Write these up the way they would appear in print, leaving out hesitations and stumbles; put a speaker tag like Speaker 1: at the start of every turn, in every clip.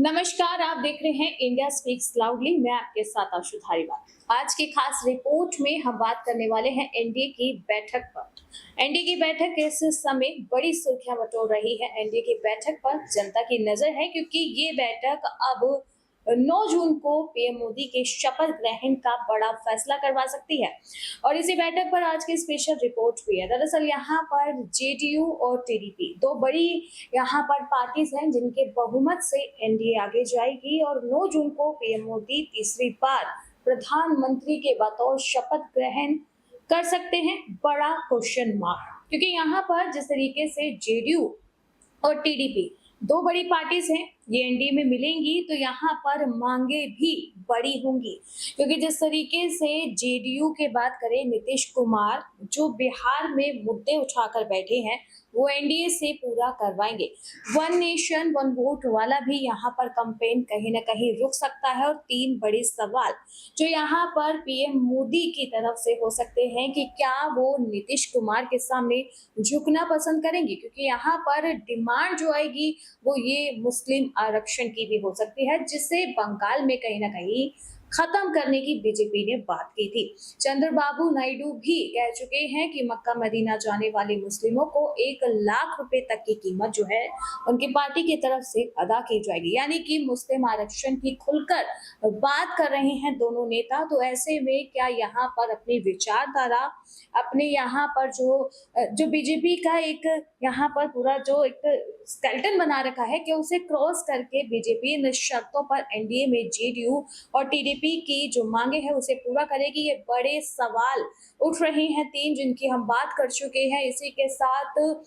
Speaker 1: नमस्कार, आप देख रहे हैं इंडिया स्पीक्स लाउडली। मैं आपके साथ आशु धारीवाल। आज की खास रिपोर्ट में हम बात करने वाले हैं एनडीए की बैठक पर। एनडीए की बैठक इस समय बड़ी सुर्खियां बटोर रही है। एनडीए की बैठक पर जनता की नजर है क्योंकि ये बैठक अब 9 जून को पीएम मोदी के शपथ ग्रहण का बड़ा फैसला करवा सकती है और इसी बैठक पर आज की स्पेशल रिपोर्ट भी है। दरअसल यहाँ पर जेडीयू और टीडीपी दो बड़ी यहाँ पर पार्टीज हैं जिनके बहुमत से एनडीए आगे जाएगी और 9 जून को पीएम मोदी तीसरी बार प्रधानमंत्री के बतौर शपथ ग्रहण कर सकते हैं। बड़ा क्वेश्चन मार्क, क्योंकि यहाँ पर जिस तरीके से जेडीयू और टीडीपी दो बड़ी पार्टीज हैं, ये एनडीए में मिलेंगी तो यहाँ पर मांगे भी बड़ी होंगी। क्योंकि जिस तरीके से जेडीयू के बात करें, नीतीश कुमार जो बिहार में मुद्दे उठाकर बैठे हैं वो एनडीए से पूरा करवाएंगे। वन नेशन वन वोट वाला भी यहाँ पर कैंपेन कहीं ना कहीं रुक सकता है और 3 बड़े सवाल जो यहाँ पर पीएम मोदी की तरफ से हो सकते हैं कि क्या वो नीतीश कुमार के सामने झुकना पसंद करेंगे, क्योंकि यहाँ पर डिमांड जो आएगी वो ये मुस्लिम आरक्षण की भी हो सकती है, जिसे बंगाल में कहीं ना कहीं खत्म करने की बीजेपी ने बात की थी। चंद्रबाबू नायडू भी कह चुके हैं कि मक्का मदीना जाने वाले मुस्लिमों को 1 लाख रुपए तक की कीमत जो है उनकी पार्टी की तरफ से अदा की जाएगी। यानी कि मुस्लिम आरक्षण की खुलकर बात कर रहे हैं दोनों नेता। तो ऐसे में क्या यहाँ पर अपनी विचारधारा, अपने यहाँ पर जो बीजेपी का एक यहाँ पर पूरा जो एक स्केलेटन बना रखा है कि उसे क्रॉस करके बीजेपी इन शर्तों पर एनडीए में जेडीयू और टीडीपी की जो मांगे हैं उसे पूरा करेगी। ये बड़े सवाल उठ रहे हैं 3, जिनकी हम बात कर चुके हैं। इसी के साथ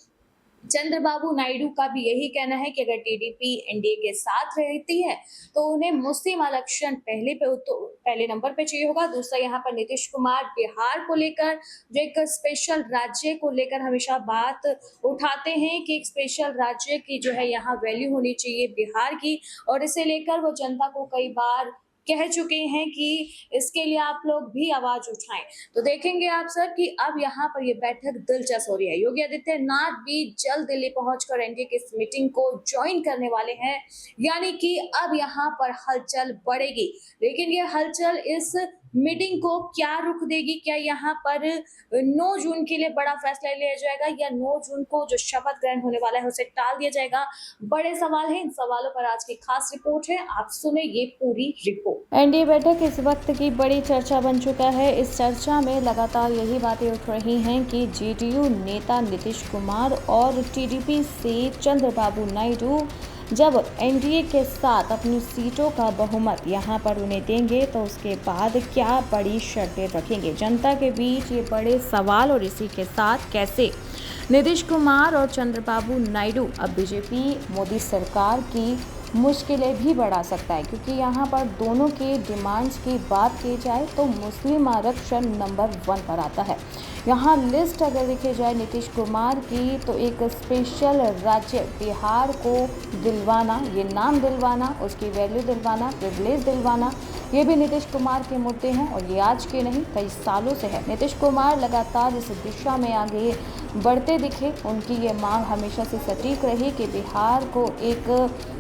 Speaker 1: चंद्रबाबू नायडू का भी यही कहना है कि अगर टीडीपी एनडीए के साथ रहती है तो उन्हें मुस्लिम आरक्षण पहले नंबर पे चाहिए होगा। दूसरा, यहाँ पर नीतीश कुमार बिहार को लेकर जो एक स्पेशल राज्य को लेकर हमेशा बात उठाते हैं कि एक स्पेशल राज्य की जो है यहाँ वैल्यू होनी चाहिए बिहार की, और इसे लेकर वो जनता को कई बार कह चुके हैं कि इसके लिए आप लोग भी आवाज उठाएं। तो देखेंगे आप सर कि अब यहाँ पर ये बैठक दिलचस्प हो रही है। योगी आदित्यनाथ भी जल्द दिल्ली पहुंचकर एनडीए की इस मीटिंग को ज्वाइन करने वाले हैं, यानी कि अब यहाँ पर हलचल बढ़ेगी। लेकिन ये हलचल इस मीटिंग को क्या रुख देगी? क्या यहाँ पर 9 जून के लिए बड़ा फैसला लिया जाएगा या 9 जून को जो शपथ ग्रहण होने वाला है उसे टाल दिया जाएगा? बड़े सवाल हैं। इन सवालों पर आज की खास रिपोर्ट है, आप सुने ये पूरी रिपोर्ट।
Speaker 2: एनडीए बैठक इस वक्त की बड़ी चर्चा बन चुका है। इस चर्चा में लगातार यही बातें उठ रही हैं कि जेडीयू नेता नीतीश कुमार और टीडीपी से चंद्रबाबू नायडू जब एनडीए के साथ अपनी सीटों का बहुमत यहाँ पर उन्हें देंगे तो उसके बाद क्या बड़ी शर्तें रखेंगे। जनता के बीच ये बड़े सवाल, और इसी के साथ कैसे नीतीश कुमार और चंद्रबाबू नायडू अब बीजेपी मोदी सरकार की मुश्किलें भी बढ़ा सकता है, क्योंकि यहाँ पर दोनों के डिमांड्स की बात की जाए तो मुस्लिम आरक्षण नंबर 1 पर आता है। यहाँ लिस्ट अगर देखी जाए नीतीश कुमार की तो एक स्पेशल राज्य बिहार को दिलवाना, ये नाम दिलवाना, उसकी वैल्यू दिलवाना, प्रिविलेज दिलवाना, ये भी नीतीश कुमार के मुद्दे हैं और ये आज के नहीं कई सालों से है। नीतीश कुमार लगातार इस दिशा में आगे बढ़ते दिखे। उनकी ये मांग हमेशा से सटीक रही कि बिहार को एक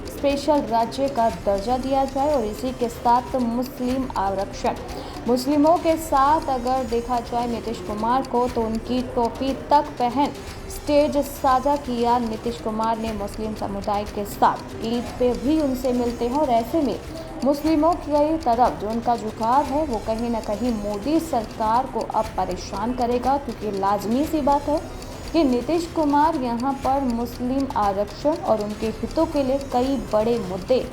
Speaker 2: स्पेशल राज्य का दर्जा दिया जाए और इसी के साथ मुस्लिम आरक्षण। मुस्लिमों के साथ अगर देखा जाए नीतीश कुमार को तो उनकी टोपी तक पहन स्टेज साझा किया नीतीश कुमार ने मुस्लिम समुदाय के साथ। ईद पे भी उनसे मिलते हैं और ऐसे में मुस्लिमों की तरफ जो उनका झुकाव है वो कहीं ना कहीं मोदी सरकार को अब परेशान करेगा, क्योंकि लाजमी सी बात है कि नीतीश कुमार यहाँ पर मुस्लिम आरक्षण और उनके हितों के लिए कई बड़े मुद्दे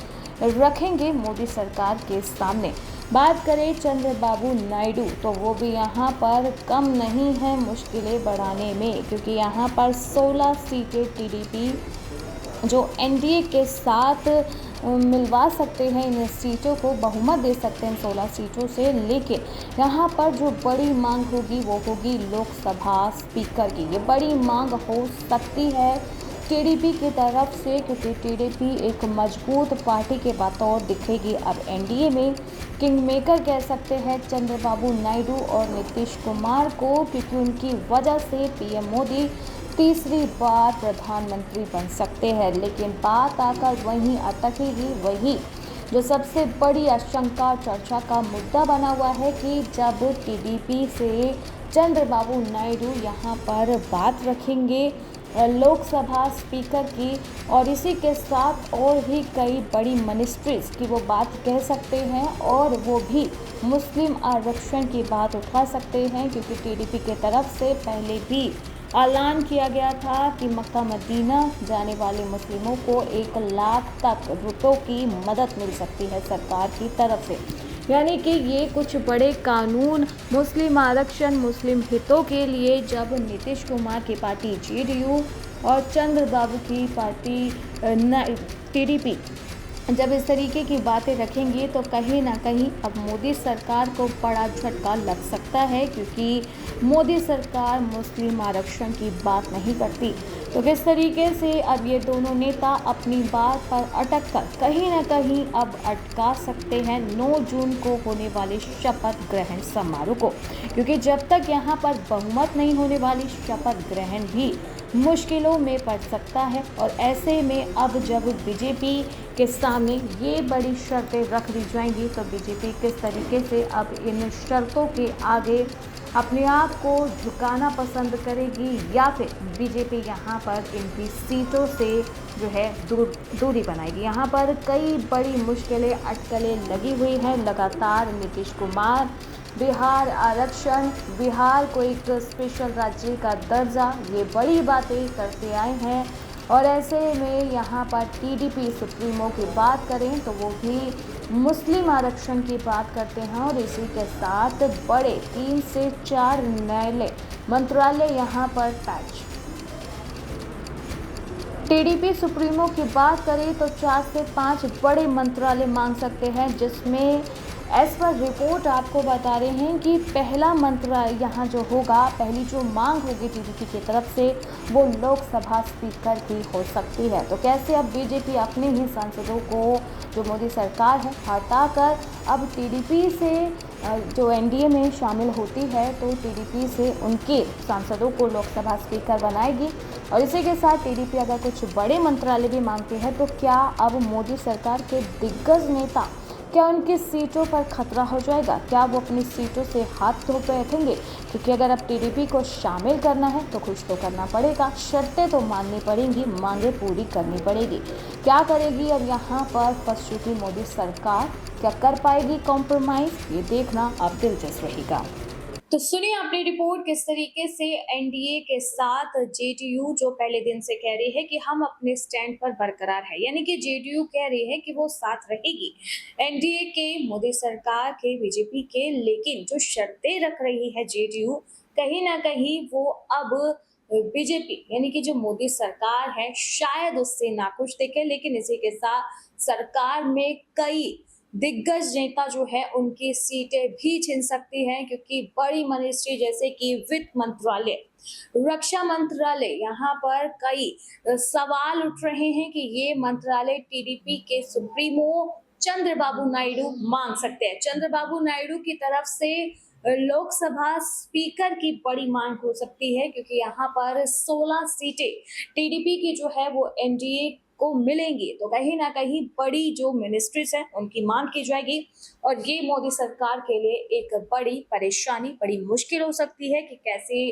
Speaker 2: रखेंगे मोदी सरकार के सामने। बात करें चंद्रबाबू नायडू तो वो भी यहाँ पर कम नहीं है मुश्किलें बढ़ाने में, क्योंकि यहाँ पर 16 सीटें टीडीपी जो एनडीए के साथ मिलवा सकते हैं, इन सीटों को बहुमत दे सकते हैं 16 सीटों से। लेकिन यहाँ पर जो बड़ी मांग होगी वो होगी लोकसभा स्पीकर की। ये बड़ी मांग हो सकती है टीडीपी की तरफ से, क्योंकि टीडीपी एक मजबूत पार्टी के बतौर दिखेगी अब एनडीए में। किंग मेकर कह सकते हैं चंद्रबाबू नायडू और नीतीश कुमार को, क्योंकि उनकी वजह से पीएम मोदी तीसरी बार प्रधानमंत्री बन सकते हैं। लेकिन बात आकर वहीं अटकेगी, वही जो सबसे बड़ी आशंका चर्चा का मुद्दा बना हुआ है कि जब टीडीपी से चंद्रबाबू नायडू यहाँ पर बात रखेंगे लोकसभा स्पीकर की, और इसी के साथ और भी कई बड़ी मिनिस्ट्रीज की वो बात कह सकते हैं, और वो भी मुस्लिम आरक्षण की बात उठा सकते हैं, क्योंकि टीडीपी के तरफ से पहले भी ऐलान किया गया था कि मक्का मदीना जाने वाले मुस्लिमों को 1 लाख तक रुपयों की मदद मिल सकती है सरकार की तरफ से। यानी कि ये कुछ बड़े कानून मुस्लिम आरक्षण, मुस्लिम हितों के लिए जब नीतीश कुमार की पार्टी जेडीयू और चंद्रबाबू की पार्टी टीडीपी जब इस तरीके की बातें रखेंगी तो कहीं ना कहीं अब मोदी सरकार को बड़ा झटका लग सकता है, क्योंकि मोदी सरकार मुस्लिम आरक्षण की बात नहीं करती। तो किस तरीके से अब ये दोनों नेता अपनी बात पर अटक कर कहीं ना कहीं अब अटका सकते हैं 9 जून को होने वाले शपथ ग्रहण समारोह को, क्योंकि जब तक यहाँ पर बहुमत नहीं होने वाली शपथ ग्रहण भी मुश्किलों में पड़ सकता है। और ऐसे में अब जब बीजेपी के सामने ये बड़ी शर्तें रख दी जाएंगी तो बीजेपी किस तरीके से अब इन शर्तों के आगे अपने आप को झुकाना पसंद करेगी, या फिर बीजेपी यहाँ पर इनकी सीटों से जो है दूरी बनाएगी। यहाँ पर कई बड़ी मुश्किलें अटकलें लगी हुई हैं लगातार। नीतीश कुमार बिहार आरक्षण, बिहार को एक स्पेशल राज्य का दर्जा, ये बड़ी बातें करते आए हैं। और ऐसे में यहाँ पर टीडीपी सुप्रीमो की बात करें तो वो भी मुस्लिम आरक्षण की बात करते हैं, और इसी के साथ बड़े 3 से 4 नए मंत्रालय यहाँ पर पैच। टीडीपी सुप्रीमो की बात करें तो 4 से 5 बड़े मंत्रालय मांग सकते हैं, जिसमें एज पर रिपोर्ट आपको बता रहे हैं कि पहला मंत्रालय यहाँ जो होगा, पहली जो मांग होगी टीडीपी की तरफ से वो लोकसभा स्पीकर की हो सकती है। तो कैसे अब बीजेपी अपने ही सांसदों को, जो मोदी सरकार है, हटाकर अब टीडीपी से जो एनडीए में शामिल होती है तो टीडीपी से उनके सांसदों को लोकसभा स्पीकर बनाएगी। और इसी के साथ टीडीपी अगर कुछ बड़े मंत्रालय भी मांगती है तो क्या अब मोदी सरकार के दिग्गज नेता, क्या उनकी सीटों पर खतरा हो जाएगा? क्या वो अपनी सीटों से हाथ धो बैठेंगे? क्योंकि अगर अब टीडीपी को शामिल करना है तो कुछ तो करना पड़ेगा, शर्तें तो माननी पड़ेंगी, मांगे पूरी करनी पड़ेगी। क्या करेगी अब यहाँ पर फंस चुकी मोदी सरकार? क्या कर पाएगी कॉम्प्रोमाइज़? ये देखना अब दिलचस्प रहेगा।
Speaker 1: तो सुनिए आपने रिपोर्ट किस तरीके से एनडीए के साथ जेडीयू जो पहले दिन से कह रही है कि हम अपने स्टैंड पर बरकरार है, यानी कि जेडीयू कह रही है कि वो साथ रहेगी एनडीए के, मोदी सरकार के, बीजेपी के, लेकिन जो शर्तें रख रही है जेडीयू, कहीं ना कहीं वो अब बीजेपी यानी कि जो मोदी सरकार है शायद उससे नाखुश दिखे। लेकिन इसी के साथ सरकार में कई दिग्गज नेता जो है उनकी सीटें भी छिन सकती हैं, क्योंकि बड़ी मिनिस्ट्री जैसे कि वित्त मंत्रालय, रक्षा मंत्रालय, यहाँ पर कई सवाल उठ रहे हैं कि ये मंत्रालय टीडीपी के सुप्रीमो चंद्रबाबू नायडू मांग सकते हैं। चंद्रबाबू नायडू की तरफ से लोकसभा स्पीकर की बड़ी मांग हो सकती है, क्योंकि यहाँ पर 16 सीटें टीडीपी की जो है वो एनडीए को मिलेंगी। तो कहीं ना कहीं बड़ी जो मिनिस्ट्रीज है उनकी मांग की जाएगी, और ये मोदी सरकार के लिए एक बड़ी परेशानी, बड़ी मुश्किल हो सकती है कि कैसे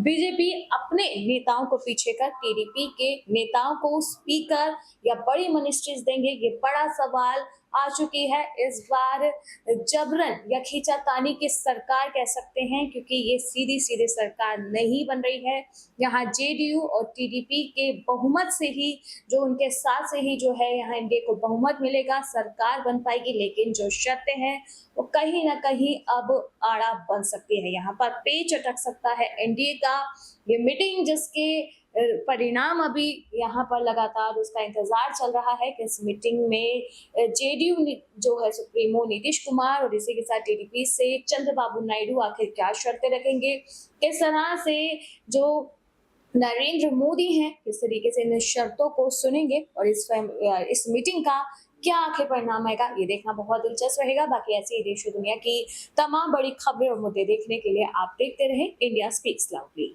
Speaker 1: बीजेपी अपने नेताओं को पीछे कर टीडीपी के नेताओं को स्पीकर या बड़ी मिनिस्ट्रीज देंगे। ये बड़ा सवाल आ चुकी है इस बार जबरन या खींचातानी की सरकार कह सकते हैं, क्योंकि ये सीधी सीधी सरकार नहीं बन रही है। यहाँ जेडीयू और टीडीपी के बहुमत से ही, जो उनके साथ से ही जो है यहाँ एनडीए को बहुमत मिलेगा, सरकार बन पाएगी। लेकिन जो शर्तें हैं वो कहीं ना कहीं अब आड़ा बन सकती है, यहाँ पर पेच अटक सकता है एनडीए का। ये मीटिंग जिसके परिणाम अभी यहाँ पर लगातार उसका इंतजार चल रहा है कि इस मीटिंग में जेडीयू जो है सुप्रीमो नीतीश कुमार और इसी के साथ टीडीपी से चंद्रबाबू नायडू आखिर क्या शर्तें रखेंगे, किस तरह से जो नरेंद्र मोदी हैं किस तरीके से इन शर्तों को सुनेंगे, और इस मीटिंग का क्या आखिर परिणाम आएगा, ये देखना बहुत दिलचस्प रहेगा। बाकी ऐसी ही देश और दुनिया की तमाम बड़ी खबरें और मुद्दे देखने के लिए आप देखते रहें इंडिया स्पीक्स लाउडली।